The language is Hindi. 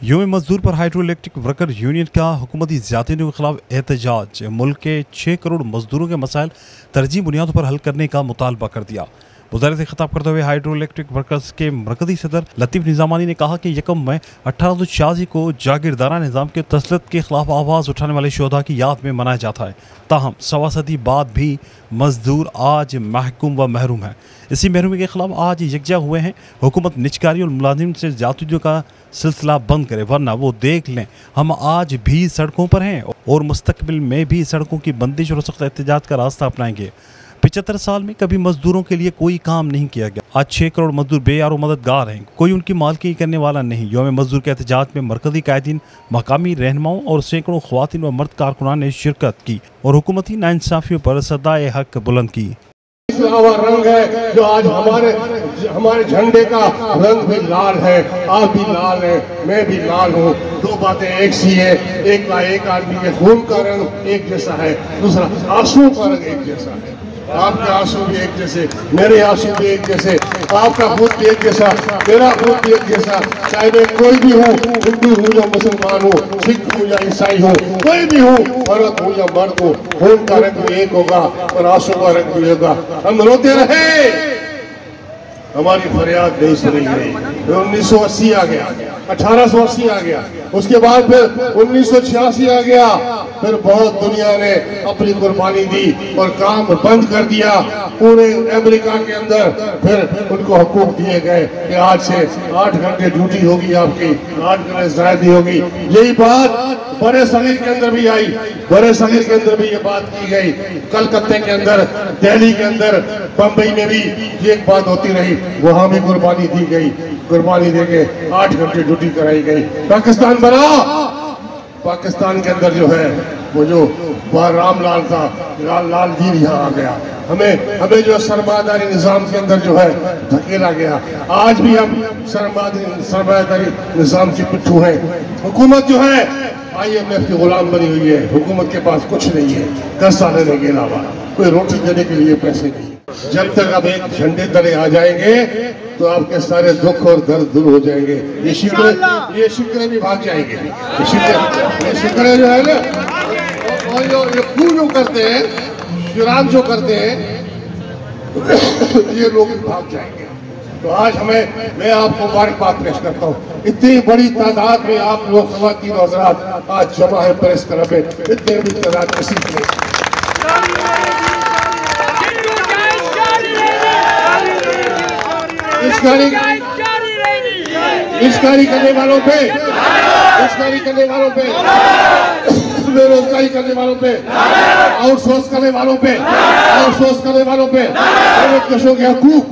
यूं मजदूर पर हाइड्रो इलेक्ट्रिक वर्कर यूनियन का हुकूमती ज़्यादतियों के खिलाफ एहतजाज। मुल्क के 6 करोड़ मजदूरों के मसाइल तरजीही बुनियादों पर हल करने का मुतालबा कर दिया। वज़ारत से खिताब करते हुए हाइड्रो इलेक्ट्रिक वर्कर्स के मरकज़ी सदर लतीफ़ निज़ामानी ने कहा कि 1 मई 1886 को जागीरदारा निज़ाम के तसल्लुत के खिलाफ आवाज़ उठाने वाले शोधा की याद में मनाया जाता है। ताहम 1.25 सदी बाद भी मजदूर आज महकूम व महरूम है। इसी महरूमी के खिलाफ आज यकजा हुए हैं। हुकूमत निजकारी और मुलाजिम से ज़्यादतियों का सिलसिला बंद करे, वरना वो देख लें हम आज भी सड़कों पर हैं और मुस्तकबिल में भी सड़कों की बंदिश और सख्त एहतजाज का रास्ता अपनाएंगे। 75 साल में कभी मजदूरों के लिए कोई काम नहीं किया गया। आज 6 करोड़ मजदूर बेयार और मददगार हैं, कोई उनकी मालकी करने वाला नहीं। यौम मजदूर के एहतजाज में मरकजी कायदीन, मकामी रहनुमाओं और सैकड़ों ख्वातीन व मर्द कारकुनान ने शिरकत की और हुकूमती नाइंसाफियों पर सदाए हक बुलंद की। रंग है जो आज हमारे झंडे का रंग भी लाल है। आप भी लाल है, मैं भी लाल हूँ। दो बातें एक सी है, एक आदमी के खून का रंग एक जैसा है, दूसरा आंसू का रंग एक जैसा है। आपके आंसू भी एक जैसे, मेरे आंसू भी एक जैसे, आपका खून भी एक जैसा, मेरा खून भी एक जैसा। चाहे मैं कोई भी हूँ, हिंदू हूँ या मुसलमान हूँ, सिख हूँ या ईसाई हूँ, कोई भी हूँ, औरत हूँ या मर्द हूँ, खून का रंग भी एक होगा और आंसू का रंग भी होगा। हम रोते रहे, हमारी फरियाद नहीं सुनी गई। 1980 आ गया, 1880 आ गया, उसके बाद फिर 1986 आ गया। फिर बहुत दुनिया ने अपनी कुर्बानी दी और काम बंद कर दिया पूरे अमेरिका के अंदर। फिर उनको हुकूक दिए गए कि आज से 8 घंटे ड्यूटी होगी आपकी, 8 घंटे ज्यादा होगी। यही बात बड़े सगीर के अंदर भी आई, बड़े सगीर के अंदर भी ये बात की गई। कलकत्ते के अंदर, दिल्ली के अंदर, बम्बई में भी ये बात होती रही, वहां भी कुर्बानी दी गई। कुर्बानी देके 8 घंटे ड्यूटी कराई गई। पाकिस्तान बना, पाकिस्तान के अंदर जो है वो जो रामलाल था, लाल जी यहाँ आ गया। हमें जो सरमायादारी निज़ाम के अंदर जो है धकेला गया। आज भी हम सरमायादारी निज़ाम के पिट्ठू हैं। हुकूमत जो है IMF की गुलाम बनी हुई है। हुकूमत के पास कुछ नहीं है कर्जा लेने के अलावा, कोई रोटी देने के लिए पैसे नहीं। जब तक आप एक झंडे तले आ जाएंगे तो आपके सारे दुख और दर्द दूर हो जाएंगे। ये शिकरे भी भाग जाएंगे। ये शिकरे जो है ना, और ये खून जो करते हैं, शुराब जो करते हैं, ये लोग भाग जाएंगे। तो आज मैं आपको मुबारकबाद पेश करता हूँ। इतनी बड़ी तादाद में आप लोग ख़वातीन और हज़रात आज जमा है प्रेस क्लब में। इतनी बड़ी तादाद किसी की नहीं। इश्कारी करने वालों पे, बेरोजगारी करने वालों पे, आउटसोर्स करने वालों पे, मेहनत कशों के हकूक,